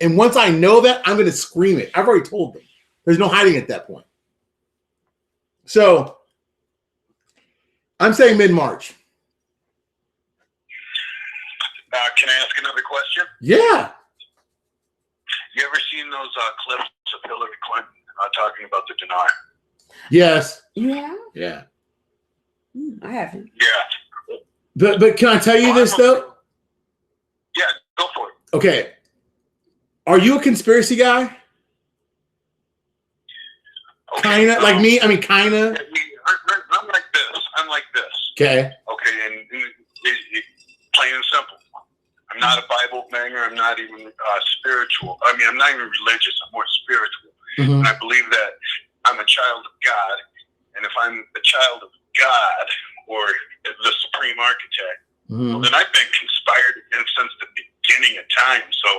And once I know that, I'm going to scream it. I've already told them. There's no hiding at that point. So, I'm saying mid-March. Can I ask another question? Yeah. You ever seen those clips of Hillary Clinton talking about the dinar? Yes. Yeah. Yeah. I haven't. Yeah. But can I tell you this though? Yeah, go for it. Okay. Are you a conspiracy guy? Okay, kinda like me. I mean, kinda. I'm like this. Okay. Okay, and plain and simple. I'm not a Bible banger. I'm not even spiritual. I mean, I'm not even religious. I'm more spiritual. Mm-hmm. And I believe that I'm a child of God. And if I'm a child of God or the supreme architect, well, then I've been conspired against since the beginning of time. So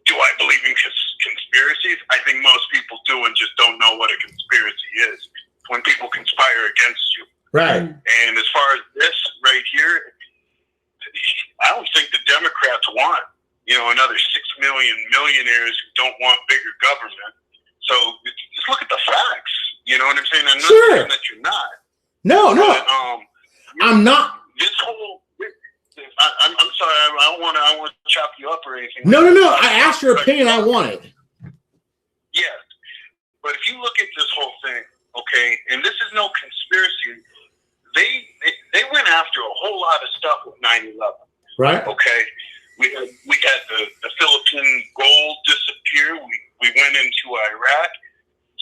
do I believe in conspiracies? I think most people do and just don't know what a conspiracy is. When people conspire against you. Right. And as far as this right here, I don't think the Democrats want, another 6 million millionaires who don't want bigger government. So just look at the facts. You know what I'm saying? I'm not saying that you're not. No. But, I'm not. This whole. I'm sorry. I don't want to chop you up or anything. No. I asked your opinion. I wanted. Yes, but if you look at this whole thing, okay, and this is no conspiracy. They went after a whole lot of stuff with 9/11. Right. Okay. We had the Philippine gold disappear. We went into Iraq.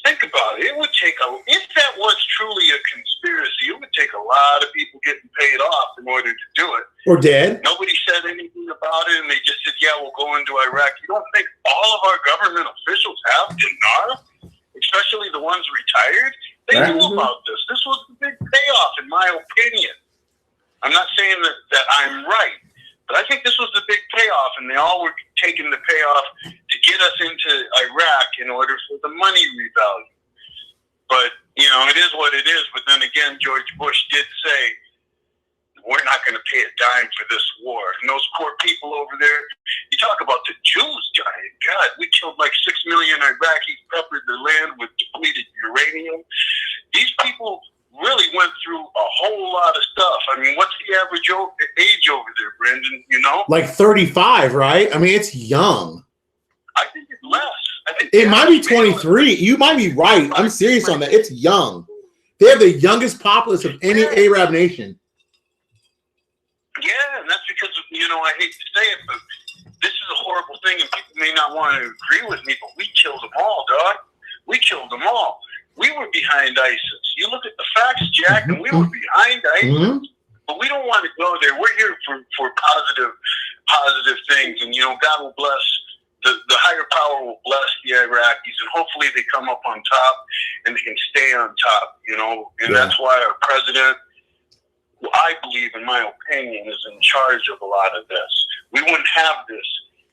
Think about it. It would take if that was truly a conspiracy, it would take a lot of people getting paid off in order to do it. Or dead. Nobody said anything about it, and they just said, "Yeah, we'll go into Iraq." You don't think all of our government officials have dinar, especially the ones retired? They knew about this. This was the big payoff, in my opinion. I'm not saying that I'm right, but I think this was the big payoff, and they all were taking the payoff to get us into Iraq in order for the money revalue. But, it is what it is. But then again, George Bush did say, we're not going to pay a dime for this war. And those poor people over there, you talk about the Jews dying. God, we killed like 6 million Iraqis, peppered their land with depleted uranium. These people really went through a whole lot of stuff. I mean, what's the average Like 35, right? I mean, it's young. I think it's less. I think It might be 23. You might be right. I'm serious on that. It's young. They have the youngest populace of any Arab nation. Yeah, and that's because, I hate to say it, but this is a horrible thing, and people may not want to agree with me, but we killed them all, dog. We killed them all. We were behind ISIS. You look at the facts, Jack, and we were behind ISIS. But we don't want to go there. We're here for positive things, and God will bless. The higher power will bless the Iraqis, and hopefully they come up on top and they can stay on top, and that's why our president, I believe, in my opinion, is in charge of a lot of this. We wouldn't have this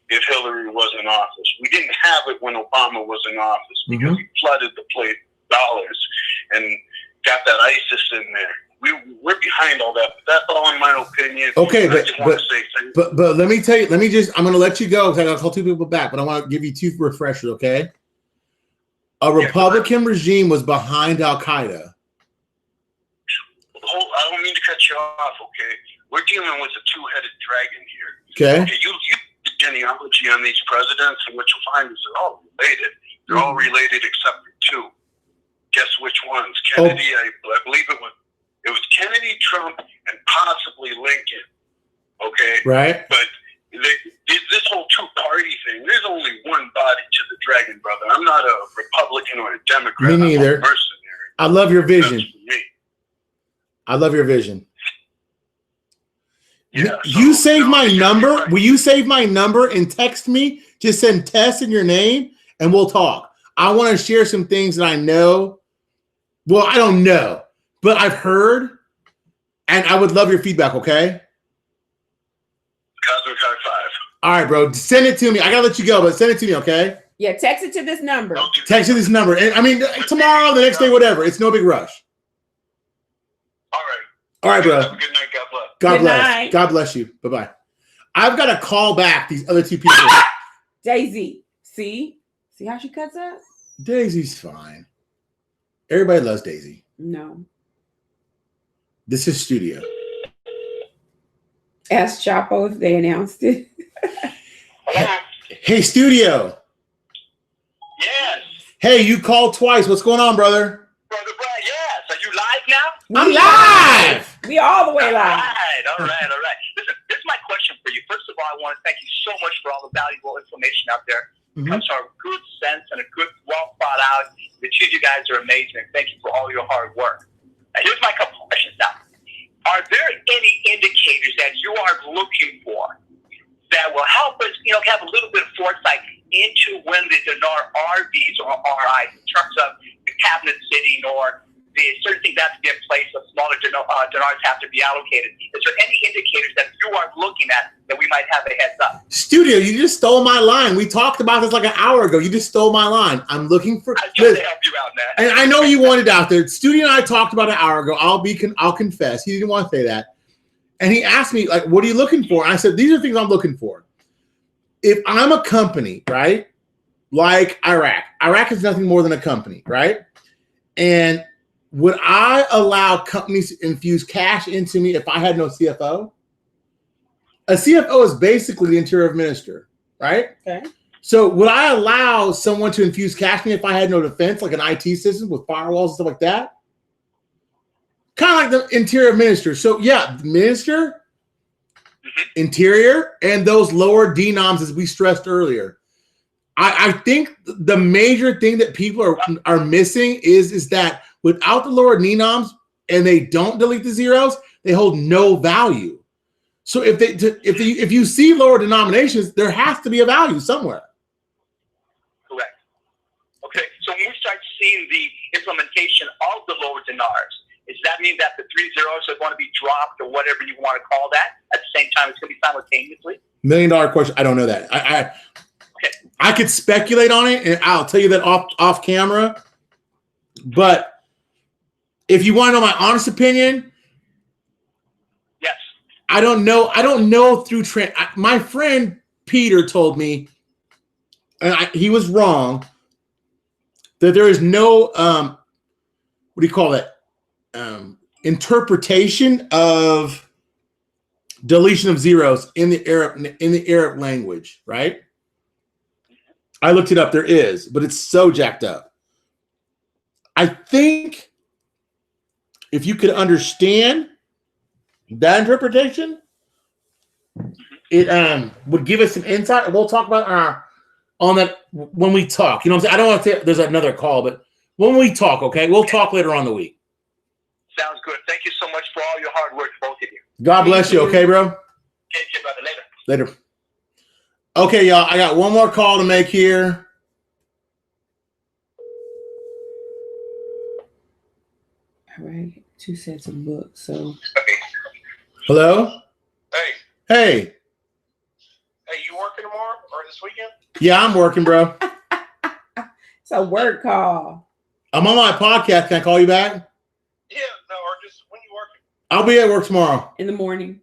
if Hillary was in office. We didn't have it when Obama was in office because he flooded the plate dollars and got that ISIS in there. We're behind all that. But that's all in my opinion. Okay, but let me tell you. I'm going to let you go because I got to call two people back. But I want to give you two refreshers. Okay, a Republican regime was behind Al Qaeda. I don't mean to cut you off. Okay, we're dealing with a two-headed dragon here. Okay, you the genealogy on these presidents, and what you'll find is they're all related. They're all related except for two. Guess which ones? Kennedy. I believe it was Kennedy, Trump, and possibly Lincoln. Okay? Right. But this whole two-party thing, there's only one body to the dragon, brother. I'm not a Republican or a Democrat. Me neither. I'm a mercenary. I love your vision. That's me. I love your vision. Yeah, you save my number. Right. Will you save my number and text me? Just send Tess in your name and we'll talk. I want to share some things that I know. Well, I don't know, but I've heard, and I would love your feedback, okay? Cosmic High Five. All right, bro. Send it to me. I got to let you go, but send it to me, okay? Yeah, text it to this number. Text it to this number. And I mean, tomorrow, the next day, whatever. It's no big rush. All right. All right, bro. Have a good night. God bless. God bless. God bless you. Bye-bye. I've got to call back these other two people. Daisy. See how she cuts up? Daisy's fine. Everybody loves Daisy. No. This is studio. Ask Chapo if they announced it. Hey, studio. Yes. Hey, you called twice. What's going on, brother? Brother Brian, yes. Are you live now? I'm live. We all the way live. All right. Listen, this is my question for you. First of all, I want to thank you so much for all the valuable information out there. It comes from good sense and a good, well thought out. The two of you guys are amazing. Thank you for all your hard work. Now, here's my couple questions now. Are there any indicators that you are looking for that will help us, have a little bit of foresight into when the dinar RVs or RIs in terms of the cabinet sitting or the certain things that have to be in place, the smaller dinars have to be allocated? Is there any indicators that you are looking at that we might have a heads up? Studio, you just stole my line. We talked about this like an hour ago. You just stole my line. I'm looking for. I tried to help you out, man. And I know you wanted out there. Studio and I talked about an hour ago. I'll confess. He didn't want to say that. And he asked me, like, what are you looking for? And I said, these are things I'm looking for. If I'm a company, right, like Iraq is nothing more than a company, right? And would I allow companies to infuse cash into me if I had no CFO? A CFO is basically the interior minister, right? Okay. So would I allow someone to infuse cash in me if I had no defense, like an IT system with firewalls and stuff like that? Kind of like the interior minister. So yeah, the minister, interior, and those lower denoms, as we stressed earlier. I think the major thing that people are missing is that without the lower denoms and they don't delete the zeros, they hold no value. So if you see lower denominations, there has to be a value somewhere. Correct. Okay, so when we start seeing the implementation of the lower dinars, does that mean that the 3 zeros are going to be dropped or whatever you want to call that? At the same time, it's going to be simultaneously? $1 million question. I don't know that. I could speculate on it, and I'll tell you that off camera. But if you want to know my honest opinion, yes, I don't know. I don't know through my friend Peter told me, and he was wrong, that there is no what do you call it? Interpretation of deletion of zeros in the Arab language, right? I looked it up. There is, but it's so jacked up. I think if you could understand that interpretation, it would give us some insight. We'll talk about on that when we talk. You know what I'm saying? I don't want to say there's another call, but when we talk, okay? We'll talk later on in the week. Sounds good. Thank you so much for all your hard work, both of you. God bless you, okay, bro? Catch you, brother. Later. Later. Okay, y'all. I got one more call to make here. All right. 2 sets of books. So. Okay. Hello? Hey. Hey. Hey, you working tomorrow or this weekend? Yeah, I'm working, bro. It's a work call. I'm on my podcast. Can I call you back? Yeah, no, or just when you working? I'll be at work tomorrow. In the morning.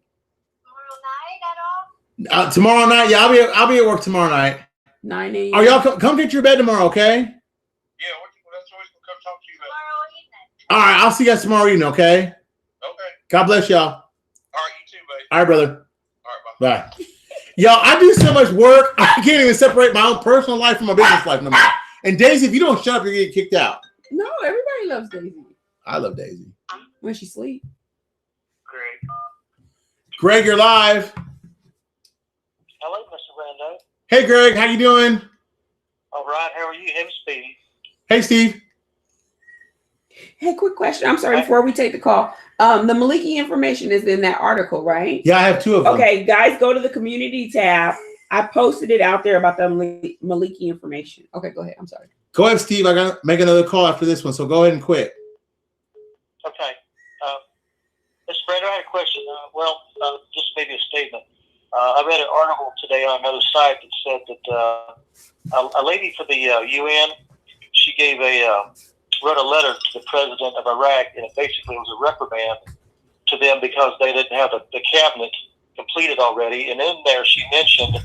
Tomorrow night at all? Tomorrow night. Yeah, I'll be at work tomorrow night. 9 a.m. Are y'all come get your bed tomorrow, okay? Yeah, that's always gonna come talk to you about. Tomorrow evening. All right, I'll see you guys tomorrow evening, okay? Okay. God bless y'all. All right, you too, buddy. All right, brother. All right, bye. Bye. Y'all, I do so much work, I can't even separate my own personal life from my business life no more. And Daisy, if you don't shut up, you're getting kicked out. No, everybody loves Daisy. I love Daisy. When she sleep. Great. Greg, you're live. Hello, Mr. Brando. Hey, Greg, how you doing? All right, how are you? Hey, Speedy. Hey, Steve. Hey, quick question. I'm sorry, before we take the call. The Maliki information is in that article, right? Yeah, I have 2 of them. Okay, guys, go to the community tab. I posted it out there about the Maliki information. Okay, go ahead. I'm sorry. Go ahead, Steve. I got to make another call after this one, so go ahead and quit. Okay. Mr. Brando, I had a question. Just maybe a statement. I read an article today on another site that said that a lady for the UN, she gave wrote a letter to the president of Iraq, and it basically was a reprimand to them because they didn't have the cabinet completed already. And in there, she mentioned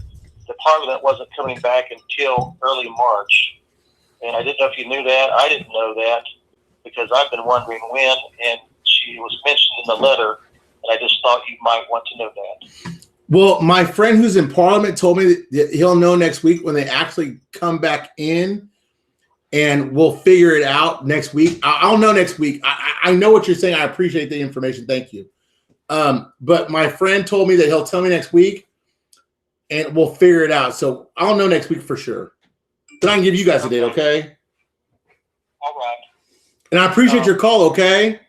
the parliament wasn't coming back until early March. And I didn't know if you knew that. I didn't know that because I've been wondering when, and she was mentioned in the letter, and I just thought you might want to know that. Well, my friend who's in Parliament told me that he'll know next week when they actually come back in, and we'll figure it out next week. I'll know next week. I know what you're saying. I appreciate the information. Thank you. But my friend told me that he'll tell me next week, and we'll figure it out. So I'll know next week for sure. Then I can give you guys a date, okay? All right. And I appreciate your call, okay?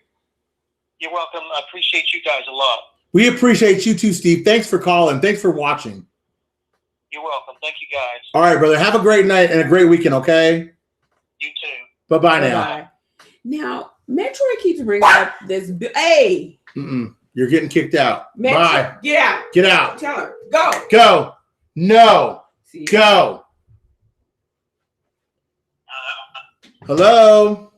You're welcome. I appreciate you guys a lot. We appreciate you too, Steve. Thanks for calling. Thanks for watching. You're welcome. Thank you, guys. All right, brother. Have a great night and a great weekend, okay? You too. Bye-bye now. Bye-bye. Now, Metroid keeps bringing up this. Hey! You're getting kicked out. Metro, Bye. get out. Get out. Tell her. Go. Go. No. See, Go. Hello.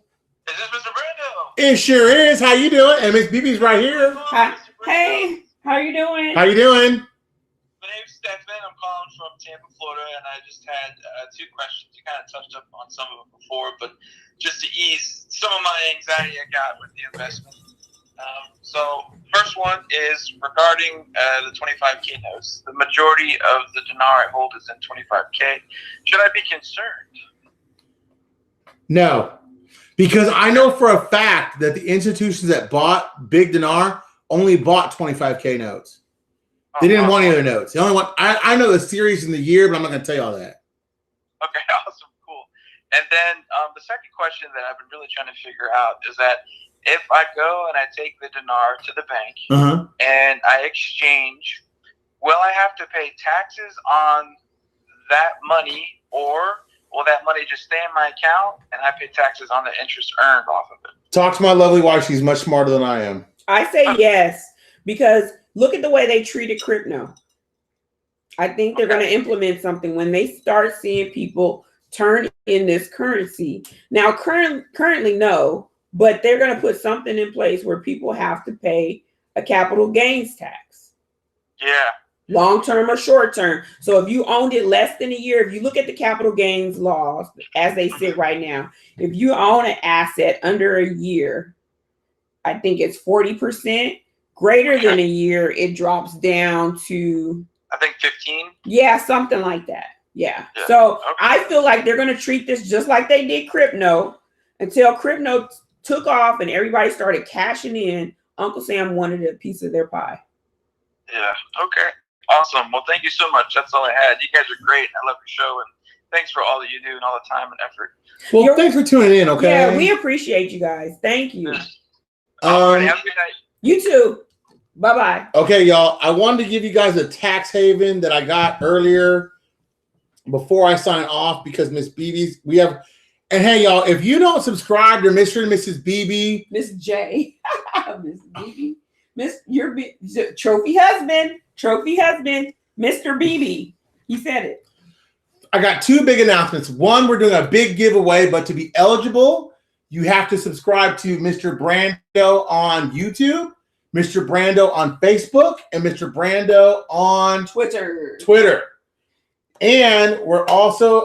Is this Mr. Brando? It sure is. How you doing? And Miss BB's right here. Hi. Hey, how you doing? How you doing? My name's Stefan. I'm calling from Tampa, Florida, and I just had 2 questions. You kind of touched up on some of them before, but just to ease some of my anxiety I got with the investment. So first one is regarding the 25K notes. The majority of the dinar I hold is in 25K. Should I be concerned? No. Because I know for a fact that the institutions that bought Big Dinar only bought 25K notes. They didn't want any other notes. The only one I know the series in the year, but I'm not going to tell you all that. Okay, awesome, cool. And then the second question that I've been really trying to figure out is that if I go and I take the dinar to the bank and I exchange, will I have to pay taxes on that money, or will that money just stay in my account and I pay taxes on the interest earned off of it? Talk to my lovely wife. She's much smarter than I am. I say yes, because look at the way they treated crypto. I think they're going to implement something when they start seeing people turn in this currency. Now, currently, no, but they're going to put something in place where people have to pay a capital gains tax. Yeah. Long term or short term. So if you owned it less than a year, if you look at the capital gains laws as they sit right now, if you own an asset under a year, I think it's 40% greater than a year, it drops down to, I think 15. Yeah, something like that. Yeah. So I feel like they're going to treat this just like they did crypto until crypto took off and everybody started cashing in. Uncle Sam wanted a piece of their pie. Yeah. Okay. Awesome. Well, thank you so much. That's all I had. You guys are great. I love your show, and thanks for all that you do and all the time and effort. Well, thanks for tuning in. Okay. Yeah, we appreciate you guys. Thank you. Have a good night. You too. Bye-bye. Okay, y'all. I wanted to give you guys a tax haven that I got earlier before I sign off because Miss BB's we have. And hey, y'all, if you don't subscribe to Mr. and Mrs. BB, Miss J, Miss BB, your trophy husband, Mr. BB. He said it. I got two big announcements. One, we're doing a big giveaway, but to be eligible, you have to subscribe to Mr. Brando on YouTube, Mr. Brando on Facebook, and Mr. Brando on Twitter. And we're also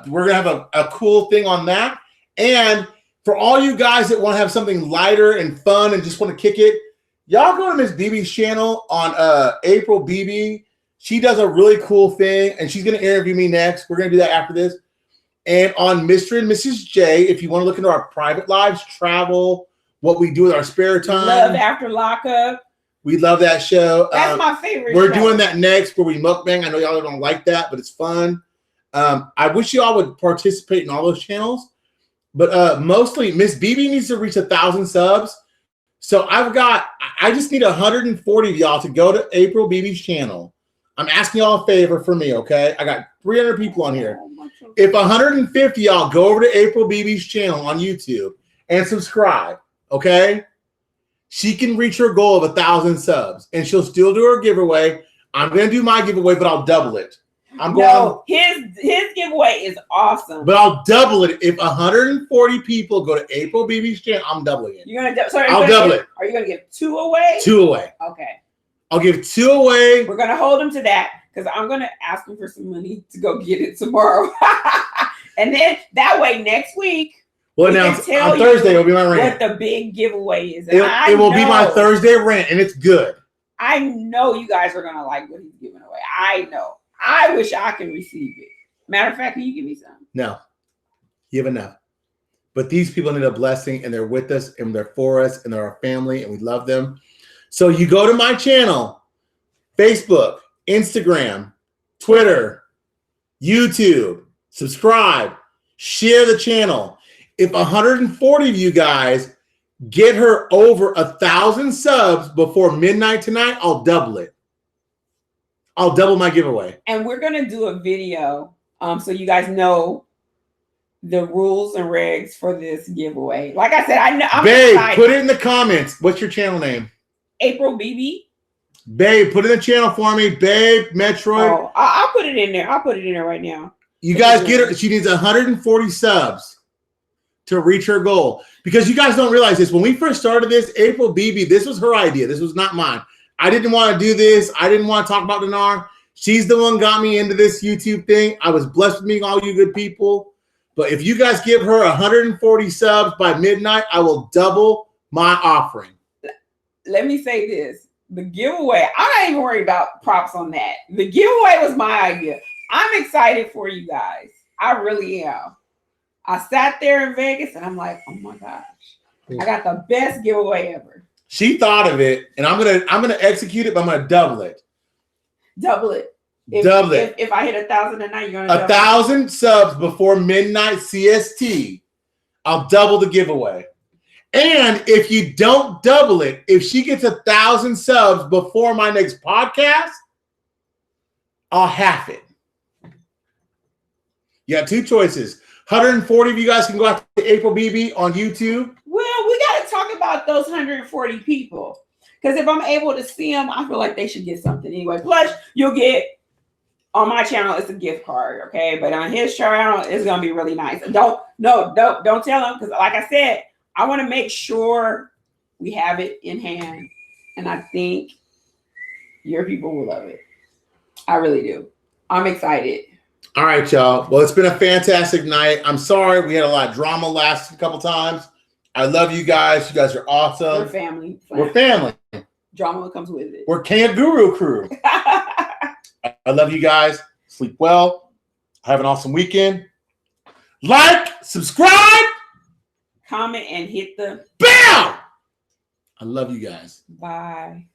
we're gonna have a cool thing on that. And for all you guys that want to have something lighter and fun and just want to kick it, y'all go to Miss BB's channel on April BB. She does a really cool thing, and she's gonna interview me next. We're gonna do that after this. And on Mr. and Mrs. J, if you want to look into our private lives, travel, what we do with our spare time. Love After Lockup. We love that show. That's my favorite We're show. doing that next where we mukbang. I know y'all don't like that, but it's fun. I wish y'all would participate in all those channels. But mostly, Miss BB needs to reach 1,000 subs. So I just need 140 of y'all to go to April BB's channel. I'm asking y'all a favor for me, okay? I got 300 people on here. If 150 y'all go over to April BB's channel on YouTube and subscribe, okay? She can reach her goal of 1,000 subs, and she'll still do her giveaway. I'm going to do my giveaway, but I'll double it. His giveaway is awesome. But I'll double it. If 140 people go to April BB's channel, I'm doubling it. You're gonna I'll double it. Are you going to give 2 away? 2 away. Okay. I'll give 2 away. We're going to hold him to that because I'm going to ask him for some money to go get it tomorrow. And then that way next week, well, now on Thursday, it'll be my rant. What the big giveaway is. It will be my Thursday rant, and it's good. I know you guys are going to like what he's giving away. I know. I wish I could receive it. Matter of fact, can you give me some? No. You have enough. But these people need a blessing, and they're with us, and they're for us, and they're our family, and we love them. So you go to my channel, Facebook, Instagram, Twitter, YouTube, subscribe, share the channel. If 140 of you guys get her over 1,000 subs before midnight tonight, I'll double it. I'll double my giveaway. And we're going to do a video so you guys know the rules and regs for this giveaway. Like I said, I'm Babe, excited. Put it in the comments. What's your channel name? April BB. Babe, put it in the channel for me. Babe, Metroid. Oh, I'll put it in there. I'll put it in there right now. You guys get her. She needs 140 subs to reach her goal. Because you guys don't realize this. When we first started this, April BB, this was her idea. This was not mine. I didn't want to do this. I didn't want to talk about Dinar. She's the one got me into this YouTube thing. I was blessed with meeting all you good people. But if you guys give her 140 subs by midnight, I will double my offering. Let me say this. The giveaway, I'm not even worried about props on that. The giveaway was my idea. I'm excited for you guys. I really am. I sat there in Vegas and I'm like, oh my gosh, I got the best giveaway ever. She thought of it, and I'm gonna execute it, but I'm gonna double it. Double it. If I hit 1,000 a night, you're gonna 1,000 subs before midnight CST. I'll double the giveaway. And if you don't double it, if she gets 1,000 subs before my next podcast, I'll half it. You got 2 choices. 140 of you guys can go out to April BB on YouTube. Well, we got to talk about those 140 people. Because if I'm able to see them, I feel like they should get something anyway. Plus, you'll get, on my channel, it's a gift card, okay? But on his channel, it's going to be really nice. Don't tell him, because like I said, I want to make sure we have it in hand. And I think your people will love it. I really do. I'm excited. All right, y'all. Well, it's been a fantastic night. I'm sorry we had a lot of drama last couple times. I love you guys. You guys are awesome. We're family. We're family. Drama comes with it. We're Kangaroo Crew. I love you guys. Sleep well. Have an awesome weekend. Like, subscribe, comment, and hit the bell. I love you guys. Bye.